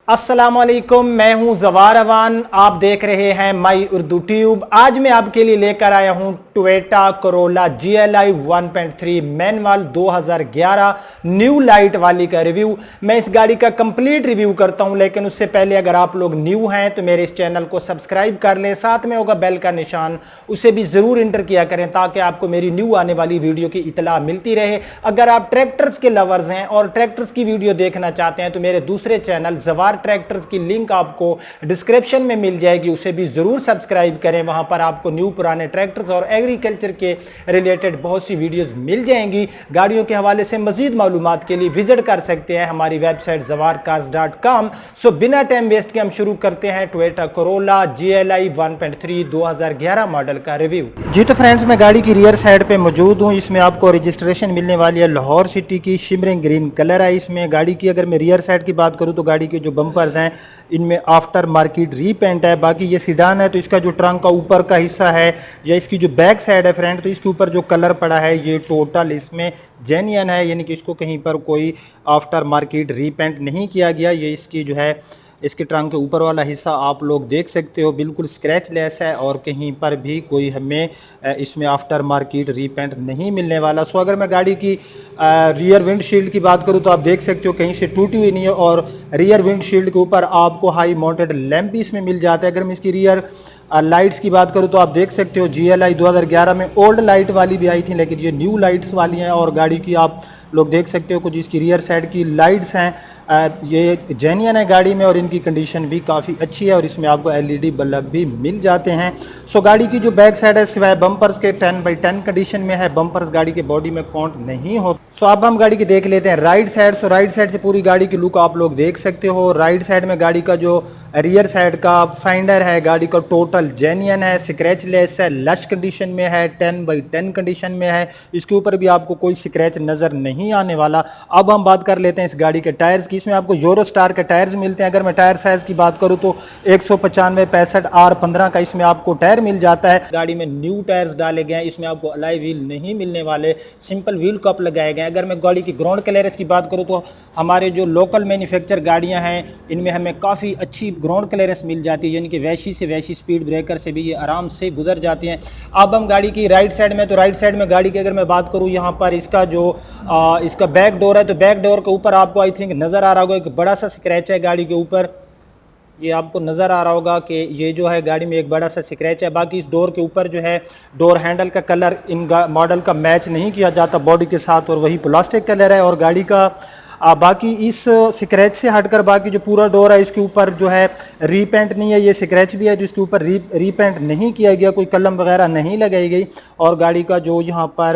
अस्सलामुअलैकुम, मैं हूं जवार अवान। आप देख रहे हैं माई उर्दू ट्यूब। आज मैं आपके लिए लेकर आया हूं Toyota Corolla GLI 1.3 manual 2011 new light वाली का रिव्यू। मैं इस गाड़ी का कंप्लीट रिव्यू करता हूं, लेकिन उससे पहले अगर आप लोग न्यू हैं तो मेरे इस चैनल को सब्सक्राइब कर लें, साथ में होगा बेल का निशान, उसे भी जरूर इंटर किया करें ताकि आपको मेरी न्यू आने वाली वीडियो की इतला मिलती रहे। अगर आप ट्रैक्टर्स के लवर्स हैं और ट्रैक्टर्स की वीडियो देखना चाहते हैं तो मेरे दूसरे चैनल जवार ट्रैक्टर्स की लिंक आपको डिस्क्रिप्शन में मिल जाएगी, उसे भी जरूर सब्सक्राइब करें। वहां पर आपको न्यू पुराने ट्रैक्टर्स और एग्रीकल्चर के रिलेटेड बहुत सी वीडियोस मिल जाएंगी। गाड़ियों के हवाले से मजीद मालूमात के लिए विजिट कर सकते हैं हमारी वेबसाइट zawarcars.com। सो बिना टाइम वेस्ट के हम शुरू करते हैं टोयोटा कोरोला GLI 1.3 2011 मॉडल का रिव्यू। जी तो फ्रेंड्स, मैं गाड़ी की रियर साइड पे मौजूद हूँ। इसमें आपको रजिस्ट्रेशन मिलने वाली है लाहौर सिटी की, शिमरिंग ग्रीन कलर है इसमें। गाड़ी की अगर मैं रियर साइड की बात करूँ तो गाड़ी के जो बम्पर्स हैं इनमें आफ्टर मार्केट रीपेंट है। बाकी ये सीडान है तो इसका जो ट्रंक का ऊपर का हिस्सा है या इसकी जो बैक साइड है फ्रेंड, तो इसके ऊपर जो कलर पड़ा है ये टोटल इसमें जेन्युइन है, यानी कि इसको कहीं पर कोई आफ्टर मार्केट रीपेंट नहीं किया गया। ये इसकी जो है इसके ट्रंक के ऊपर वाला हिस्सा आप लोग देख सकते हो बिल्कुल स्क्रैच लेस है और कहीं पर भी कोई हमें इसमें आफ्टर मार्केट रीपेंट नहीं मिलने वाला। सो अगर मैं गाड़ी की रियर विंडशील्ड की बात करूं तो आप देख सकते हो कहीं से टूटी हुई नहीं है और रियर विंडशील्ड के ऊपर आपको हाई माउंटेड लैंप भी इसमें मिल जाता है। अगर मैं इसकी रियर लाइट्स की बात करूं तो आप देख सकते हो GLI 2011 में ओल्ड लाइट वाली भी आई थी, लेकिन ये न्यू लाइट्स वाली हैं और गाड़ी की आप लोग देख सकते हो कुछ इसकी रियर साइड की लाइट्स हैं ये जेन्युइन है गाड़ी में और इनकी कंडीशन भी काफ़ी अच्छी है और इसमें आपको LED बल्ब भी मिल जाते हैं। सो गाड़ी की जो बैक साइड है सिवाय बम्पर्स के 10/10 कंडीशन में है, बम्पर्स गाड़ी के बॉडी में काउंट नहीं हो। सो अब हम गाड़ी की देख लेते हैं राइट साइड। सो राइट साइड से पूरी गाड़ी की लुक आप लोग देख सकते हो। राइट साइड में गाड़ी का जो रियर साइड का फाइंडर है गाड़ी का टोटल जेन्युइन है, स्क्रैच लेस है, लश कंडीशन में है, 10/10 कंडीशन में है। इसके ऊपर भी आपको कोई स्क्रैच नज़र नहीं आने वाला। अब हम बात कर लेते हैं इस गाड़ी के टायर्स की। इसमें आपको यूरो स्टार के टायर्स मिलते हैं। अगर मैं टायर साइज़ की बात करूं तो 195/65 R15 का इसमें आपको टायर मिल जाता है। गाड़ी में न्यू टायर्स डाले गए हैं, इसमें आपको अलाई व्हील नहीं मिलने वाले, सिंपल व्हील कप लगाए गए हैं। अगर मैं गाड़ी की ग्राउंड क्लियरेंस की बात करूँ तो हमारे जो लोकल मैन्युफैक्चर गाड़ियाँ हैं इनमें हमें काफ़ी अच्छी ग्राउंड क्लियरेंस मिल जाती है, यानी कि वैसी से वैसी स्पीड ब्रेकर से भी ये आराम से गुजर जाती हैं। अब हम गाड़ी की राइट साइड में, तो राइट साइड में गाड़ी की अगर मैं बात करूँ यहाँ पर इसका जो इसका बैक डोर है तो बैक डोर के ऊपर आपको आई थिंक नज़र आ रहा होगा एक बड़ा सा स्क्रैच है गाड़ी के ऊपर। ये आपको नज़र आ रहा होगा कि ये जो है गाड़ी में एक बड़ा सा स्क्रैच है। बाकी इस डोर के ऊपर जो है डोर हैंडल का कलर इन मॉडल का मैच नहीं किया जाता बॉडी के साथ और वही प्लास्टिक कलर है। और गाड़ी का बाकी इस स्क्रैच से हटकर बाकी जो पूरा डोर है इसके ऊपर जो है रीपेंट नहीं है, ये स्क्रैच भी है जो इसके ऊपर रीपेंट नहीं किया गया, कोई कलम वगैरह नहीं लगाई गई। और गाड़ी का जो यहाँ पर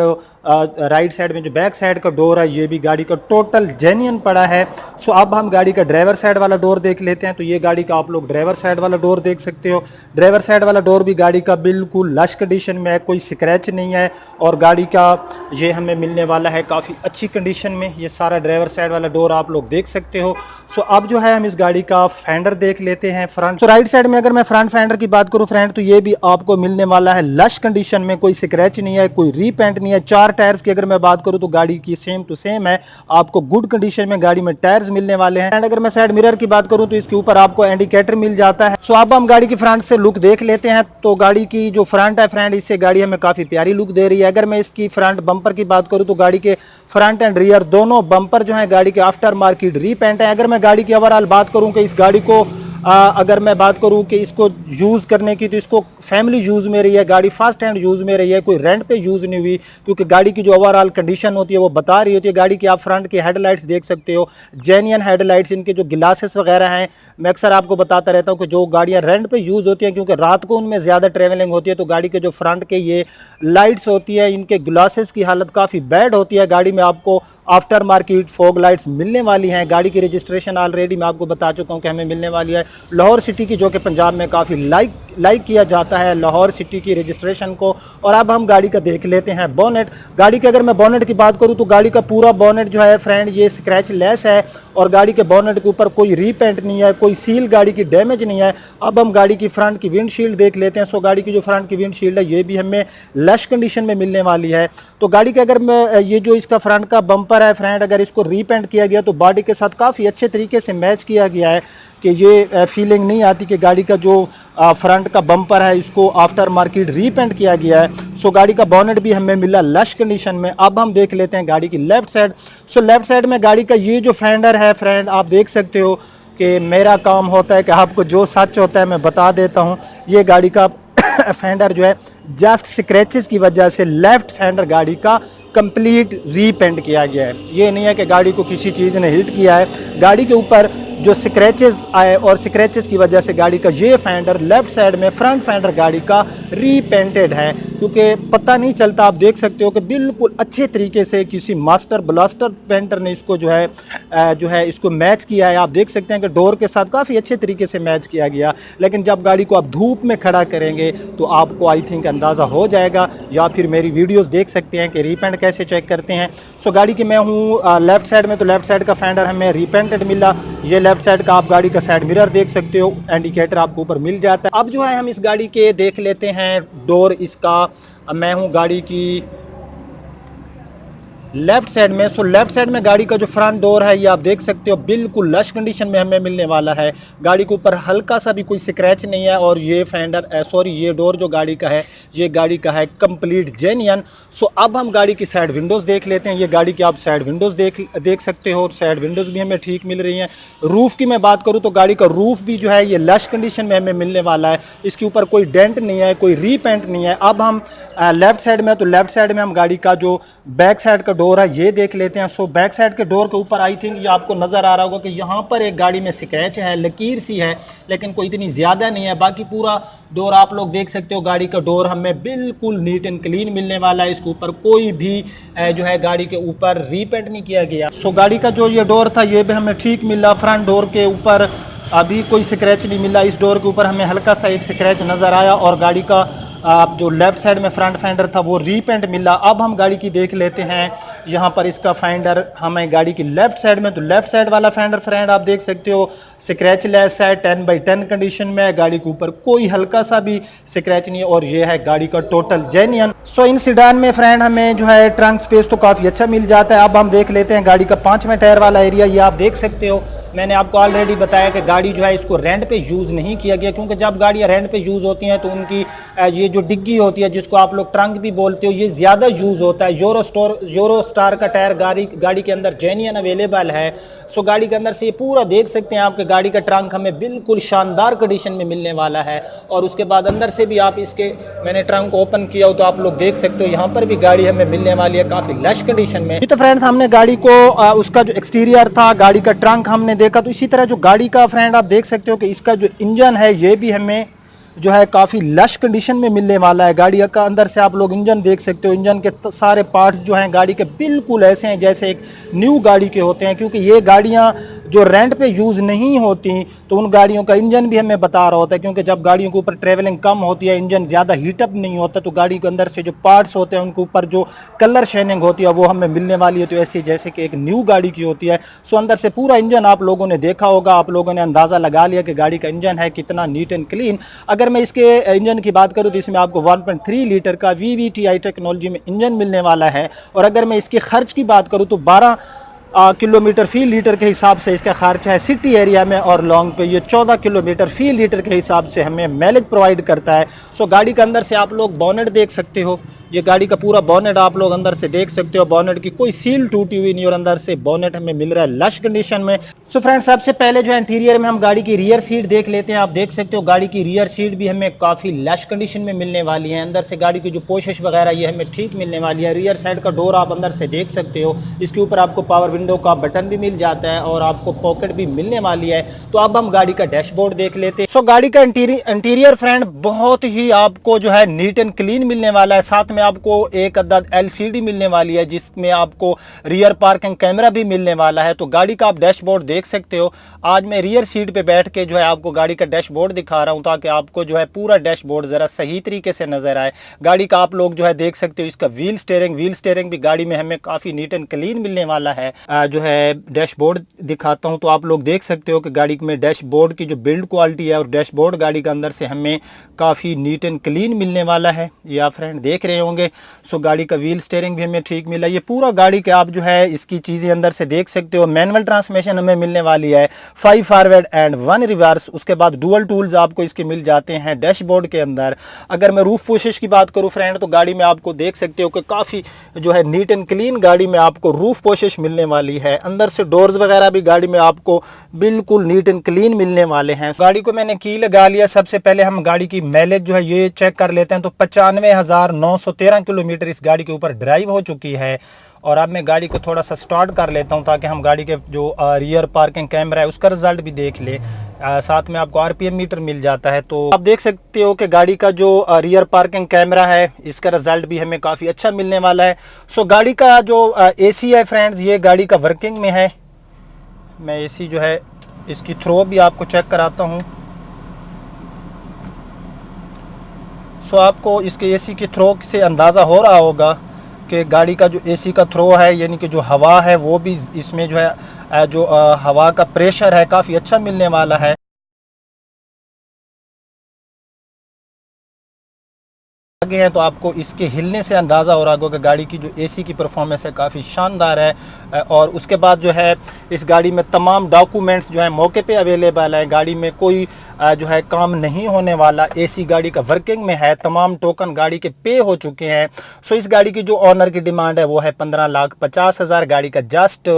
राइट साइड में जो बैक साइड का डोर है ये भी गाड़ी का टोटल जेन्युइन पड़ा है। सो अब हम गाड़ी का ड्राइवर साइड वाला डोर देख लेते हैं। तो ये गाड़ी का आप लोग ड्राइवर साइड वाला डोर देख सकते हो। ड्राइवर साइड वाला डोर भी गाड़ी का बिल्कुल लश कंडीशन में है, कोई स्क्रैच नहीं है और गाड़ी का ये हमें मिलने वाला है काफ़ी अच्छी कंडीशन में। ये सारा ड्राइवर साइड वाला डोर आप लोग देख सकते हो। सो अब जो है हम इस गाड़ी का फेंडर देख लेते हैं फ्रंट। सो राइट साइड में अगर मैं फ्रंट फेंडर की बात करूं फ्रेंड तो ये भी आपको मिलने वाला है लश कंडीशन में, कोई स्क्रैच नहीं है, कोई रीपेंट नहीं है। चार टायर्स की अगर मैं बात करूं तो गाड़ी की सेम टू सेम है, आपको गुड कंडीशन में गाड़ी में टायर्स मिलने वाले हैं। एंड अगर मैं साइड मिरर की बात करूं तो इसके ऊपर आपको इंडिकेटर मिल जाता है। सो अब हम गाड़ी की फ्रंट से लुक देख लेते हैं। तो गाड़ी की जो फ्रंट है फ्रेंड, इससे गाड़ी हमें काफी प्यारी लुक दे रही है। अगर मैं इसकी फ्रंट बम्पर की बात करूं तो गाड़ी के फ्रंट एंड रियर दोनों बम्पर जो है गाड़ी के आफ्टर मार्केट रीपेंट है। अगर मैं गाड़ी की ओवरऑल बात करूं कि इस गाड़ी को अगर मैं बात करूं कि इसको यूज़ करने की तो इसको फैमिली यूज़ में रही है, गाड़ी फर्स्ट हैंड यूज़ में रही है, कोई रेंट पे यूज़ नहीं हुई, क्योंकि गाड़ी की जो ओवरऑल कंडीशन होती है वो बता रही होती है। गाड़ी की आप फ्रंट की हेडलाइट्स देख सकते हो, जेन्युइन हेडलाइट्स। इनके जो ग्लासेस वगैरह हैं मैं अक्सर आपको बताता रहता हूँ कि जो गाड़ियाँ रेंट पे यूज़ होती हैं क्योंकि रात को उनमें ज़्यादा ट्रेवलिंग होती है तो गाड़ी के जो फ्रंट के ये लाइट्स होती है इनके ग्लासेस की हालत काफ़ी बैड होती है। गाड़ी में आपको आफ्टर मार्केट फॉग लाइट्स मिलने वाली हैं। गाड़ी की रजिस्ट्रेशन ऑलरेडी मैं आपको बता चुका हूं कि हमें मिलने वाली है लाहौर सिटी की, जो कि पंजाब में काफ़ी लाइक किया जाता है लाहौर सिटी की रजिस्ट्रेशन को। और अब हम गाड़ी का देख लेते हैं बोनेट। गाड़ी के अगर मैं बोनेट की बात करूं तो गाड़ी का पूरा बोनेट जो है फ्रेंड ये स्क्रैच लेस है और गाड़ी के बोनेट के ऊपर कोई रीपेंट नहीं है, कोई सील गाड़ी की डैमेज नहीं है। अब हम गाड़ी की फ्रंट की विंडशील्ड देख लेते हैं। सो गाड़ी की जो फ्रंट की विंडशील्ड है ये भी हमें लश कंडीशन में मिलने वाली है। तो गाड़ी के अगर मैं ये जो इसका फ्रंट का बम्पर है फ्रेंड, अगर इसको रीपेंट किया गया तो बॉडी के साथ काफ़ी अच्छे तरीके से मैच किया गया है। कि ये फीलिंग नहीं आती कि गाड़ी का जो फ्रंट का बम्पर है इसको आफ्टर मार्केट रीपेंट किया गया है। सो गाड़ी का बॉनेट भी हमें मिला लश कंडीशन में। अब हम देख लेते हैं गाड़ी की left side. So left side में गाड़ी का ये जो फेंडर है फ्रेंड, आप देख सकते हो कि मेरा काम होता है कि आपको जो सच होता है मैं बता देता हूँ। ये गाड़ी का फेंडर जो है जस्ट स्क्रैचेस की वजह से लेफ्ट फेंडर गाड़ी का कंप्लीट रीपेंट किया गया है। ये नहीं है कि गाड़ी को किसी चीज़ ने हिट किया है। गाड़ी के ऊपर जो स्क्रैचेस आए और स्क्रैचेस की वजह से गाड़ी का ये फेंडर लेफ्ट साइड में फ्रंट फेंडर गाड़ी का रीपेंटेड है, क्योंकि पता नहीं चलता। आप देख सकते हो कि बिल्कुल अच्छे तरीके से किसी मास्टर ब्लास्टर पेंटर ने इसको जो है इसको मैच किया है। आप देख सकते हैं कि डोर के साथ काफ़ी अच्छे तरीके से मैच किया गया। लेकिन जब गाड़ी को आप धूप में खड़ा करेंगे तो आपको आई थिंक अंदाज़ा हो जाएगा, या फिर मेरी वीडियोज़ देख सकते हैं कि रीपेंट कैसे चेक करते हैं। सो गाड़ी की मैं हूँ लेफ्ट साइड में, तो लेफ्ट साइड का फेंडर हमें रीपेंटेड मिला। ये लेफ्ट साइड का आप गाड़ी का साइड मिरर देख सकते हो, इंडिकेटर आपको ऊपर मिल जाता है। अब जो है हम इस गाड़ी के देख लेते हैं डोर इसका। मैं हूँ गाड़ी की लेफ्ट साइड में। सो लेफ्ट साइड में गाड़ी का जो फ्रंट डोर है ये आप देख सकते हो बिल्कुल लश कंडीशन में हमें मिलने वाला है। गाड़ी के ऊपर हल्का सा भी कोई स्क्रैच नहीं है, और ये फेंडर ये डोर जो गाड़ी का है ये गाड़ी का है कंप्लीट जेन्युइन। सो अब हम गाड़ी की साइड विंडोज़ देख लेते हैं। ये गाड़ी की आप साइड विंडोज़ देख सकते हो, और साइड विंडोज़ भी हमें ठीक मिल रही हैं। रूफ़ की मैं बात करूँ तो गाड़ी का रूफ़ भी जो है ये लश कंडीशन में हमें मिलने वाला है। इसके ऊपर कोई डेंट नहीं है, कोई रीपेंट नहीं है। अब हम लेफ्ट साइड में, तो लेफ्ट साइड में हम गाड़ी का जो बैक साइड का डोर है ये देख लेते हैं। सो बैक साइड के डोर के ऊपर आई थिंक ये आपको नज़र आ रहा होगा कि यहाँ पर एक गाड़ी में स्क्रैच है, लकीर सी है, लेकिन कोई इतनी ज़्यादा नहीं है। बाकी पूरा डोर आप लोग देख सकते हो, गाड़ी का डोर हमें बिल्कुल नीट एंड क्लीन मिलने वाला है। इसके ऊपर कोई भी जो है गाड़ी के ऊपर रीपेंट नहीं किया गया। सो गाड़ी का जो ये डोर था ये भी हमें ठीक मिला। फ्रंट डोर के ऊपर अभी कोई स्क्रैच नहीं मिला। इस डोर के ऊपर हमें हल्का सा एक स्क्रैच नज़र आया, और गाड़ी का जो लेफ्ट साइड में फ्रंट फेंडर था वो रीपेंट मिला। अब हम गाड़ी की देख लेते हैं। यहाँ पर इसका फेंडर हमें गाड़ी की लेफ्ट साइड में, तो लेफ्ट साइड वाला फेंडर फ्रेंड आप देख सकते हो स्क्रैच लेस है, 10/10 कंडीशन में है। गाड़ी के ऊपर कोई हल्का सा भी स्क्रैच नहीं है, और ये है गाड़ी का टोटल जेन्युइन। सो इन सीडान में फ्रेंड हमें जो है ट्रंक स्पेस तो काफ़ी अच्छा मिल जाता है। अब हम देख लेते हैं गाड़ी का 5वें टायर वाला एरिया। ये आप देख सकते हो, मैंने आपको ऑलरेडी बताया कि गाड़ी जो है इसको रेंट पे यूज़ नहीं किया गया, क्योंकि जब गाड़ियाँ रेंट पे यूज़ होती हैं तो उनकी ये जो डिग्गी होती है जिसको आप लोग ट्रंक भी बोलते हो ये ज़्यादा यूज़ होता है। यूरो स्टार का टायर गाड़ी के अंदर जेन्युइन अवेलेबल है। सो गाड़ी के अंदर से ये पूरा देख सकते हैं आपके गाड़ी का ट्रंक हमें बिल्कुल शानदार कंडीशन में मिलने वाला है। और उसके बाद अंदर से भी आप इसके, मैंने ट्रंक ओपन किया हो तो आप लोग देख सकते हो यहाँ पर भी गाड़ी हमें मिलने वाली है काफ़ी लश कंडीशन में। तो फ्रेंड्स हमने गाड़ी को उसका जो एक्सटीरियर था, गाड़ी का ट्रंक हमने देखा। तो इसी तरह जो गाड़ी का फ्रेंड आप देख सकते हो कि इसका जो इंजन है ये भी हमें जो है काफ़ी लश कंडीशन में मिलने वाला है। गाड़ी का अंदर से आप लोग इंजन देख सकते हो। इंजन के सारे पार्ट्स जो हैं गाड़ी के बिल्कुल ऐसे हैं जैसे एक न्यू गाड़ी के होते हैं, क्योंकि ये गाड़ियां जो रेंट पे यूज़ नहीं होती तो उन गाड़ियों का इंजन भी हमें बता रहा होता है, क्योंकि जब गाड़ियों के ऊपर ट्रेवलिंग कम होती है, इंजन ज़्यादा हीटअप नहीं होता, तो गाड़ी के अंदर से जो पार्ट्स होते हैं उनके ऊपर जो कलर शेनिंग होती है वो हमें मिलने वाली है। तो ऐसे जैसे कि एक न्यू गाड़ी की होती है। सो अंदर से पूरा इंजन आप लोगों ने देखा होगा, आप लोगों ने अंदाज़ा लगा लिया कि गाड़ी का इंजन है कितना नीट एंड क्लीन। अगर मैं इसके इंजन की बात करूँ तो इसमें आपको 1.3 लीटर का VVTi टेक्नोलॉजी में इंजन मिलने वाला है। और अगर मैं इसके खर्च की बात करूँ तो 12 किलोमीटर फी लीटर के हिसाब से इसका खर्च है। सिटी एरिया में और लॉन्ग पे ये 14 किलोमीटर फी लीटर के हिसाब से हमें माइलेज प्रोवाइड करता है। सो गाड़ी के अंदर से आप लोग बोनेट देख सकते हो। ये गाड़ी का पूरा बोनेट आप लोग अंदर से देख सकते हो। बोनेट की कोई सील टूटी हुई नहीं, और अंदर से बोनेट हमें मिल रहा है लश कंडीशन में। सो फ्रेंड्स सबसे पहले जो है इंटीरियर में हम गाड़ी की रियर सीट देख लेते हैं। आप देख सकते हो गाड़ी की रियर सीट भी हमें काफ़ी लश कंडीशन में मिलने वाली है। अंदर से गाड़ी की जो पोशिश वगैरह ये हमें ठीक मिलने वाली है। रियर साइड का डोर आप अंदर से देख सकते हो। इसके ऊपर आपको पावर विंडो का बटन भी मिल जाता है और आपको पॉकेट भी मिलने वाली है। तो अब हम गाड़ी का डैशबोर्ड देख लेते हैं। सो गाड़ी का इंटीरियर फ्रेंड बहुत ही आपको जो है नीट एंड क्लीन मिलने वाला है। साथ में आपको एक अदद LCD मिलने वाली है जिसमें आपको रियर पार्किंग कैमरा भी मिलने वाला है। तो गाड़ी का आप डैशबोर्ड देख सकते हो। आज मैं रियर सीट पे बैठ के जो है आपको गाड़ी का डैशबोर्ड दिखा रहा हूं ताकि आपको जो है पूरा डैशबोर्ड जरा सही तरीके से नजर आए। गाड़ी का आप लोग जो है देख सकते हो इसका व्हील स्टीयरिंग भी गाड़ी में हमें काफी नीट एंड क्लीन मिलने वाला है। जो है डैशबोर्ड दिखाता हूं तो आप लोग देख सकते हो कि गाड़ी में डैशबोर्ड की जो बिल्ड क्वालिटी है और डैशबोर्ड गाड़ी के अंदर से हमें काफी नीट एंड क्लीन मिलने वाला है। ये आप फ्रेंड देख रहे होंगे। होंगे। सो गाड़ी का व्हील स्टीयरिंग भी हमें ठीक मिला। ये पूरा गाड़ी के आप जो है इसकी चीज़ें अंदर से देख सकते हो। मैनुअल ट्रांसमिशन हमें मिलने वाली है, 5 फॉरवर्ड एंड 1 रिवर्स। उसके बाद डुअल टूल्स आपको इसके मिल जाते हैं डैशबोर्ड के अंदर। अगर मैं रूफ पोशिश की बात करूं फ्रेंड, तो गाड़ी में आपको देख सकते हो कि काफ़ी जो है नीट एंड क्लीन गाड़ी में आपको रूफ पोशिश मिलने वाली है। अंदर से डोर्स वगैरह भी गाड़ी में आपको बिल्कुल नीट एंड क्लीन मिलने वाले हैं। गाड़ी को मैंने की लगा लिया। सबसे पहले हम गाड़ी की माइलेज जो है ये चेक कर लेते हैं। तो 95,913 किलोमीटर इस गाड़ी के ऊपर ड्राइव हो चुकी है। और अब मैं गाड़ी को थोड़ा सा स्टार्ट कर लेता हूं ताकि हम गाड़ी के जो रियर पार्किंग कैमरा है उसका रिजल्ट भी देख ले। साथ में आपको आरपीएम मीटर मिल जाता है। तो आप देख सकते हो कि गाड़ी का जो रियर पार्किंग कैमरा है इसका रिजल्ट भी हमें काफ़ी अच्छा मिलने वाला है। सो गाड़ी का जो एसी है फ्रेंड्स, ये गाड़ी का वर्किंग में है। मैं एसी जो है इसकी थ्रो भी आपको चेक कराता हूँ। सो आपको इसके एसी की थ्रो से अंदाज़ा हो रहा होगा कि गाड़ी का जो एसी का थ्रो है, यानी कि जो हवा है वो भी इसमें जो है जो हवा का प्रेशर है काफ़ी अच्छा मिलने वाला है। आगे हैं तो आपको इसके हिलने से अंदाज़ा हो रहा होगा कि गाड़ी की जो एसी की परफॉर्मेंस है काफ़ी शानदार है। और उसके बाद जो है इस गाड़ी में तमाम डॉक्यूमेंट्स जो है मौके पे अवेलेबल है। गाड़ी में कोई जो है काम नहीं होने वाला। एसी गाड़ी का वर्किंग में है, तमाम टोकन गाड़ी के पे हो चुके हैं। सो इस गाड़ी की जो ऑनर की डिमांड है वो है 15,50,000। गाड़ी का जस्ट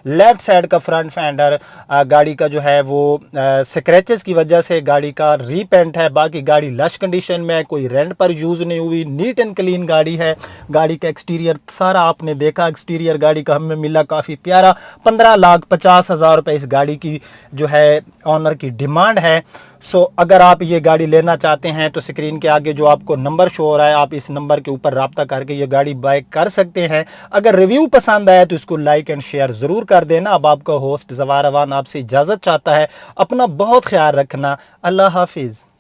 लेफ्ट साइड का फ्रंट फेंडर गाड़ी का जो है वो स्क्रैचेस की वजह से गाड़ी का रीपेंट है। बाकी गाड़ी लश कंडीशन में है, कोई रेंट पर यूज़ नहीं हुई, नीट एंड क्लीन गाड़ी है। गाड़ी का एक्सटीरियर सारा आपने देखा, एक्सटीरियर गाड़ी का हमें मिला काफ़ी प्यारा। 15,50,000 रुपये इस गाड़ी की जो है ऑनर की डिमांड है। सो अगर आप ये गाड़ी लेना चाहते हैं तो स्क्रीन के आगे जो आपको नंबर शो हो रहा है, आप इस नंबर के ऊपर राब्ता करके ये गाड़ी बाय कर सकते हैं। अगर रिव्यू पसंद आया तो इसको लाइक एंड शेयर ज़रूर कर देना। अब आपका होस्ट ज़वार अवान आपसे इजाज़त चाहता है। अपना बहुत ख्याल रखना। अल्लाह हाफिज़।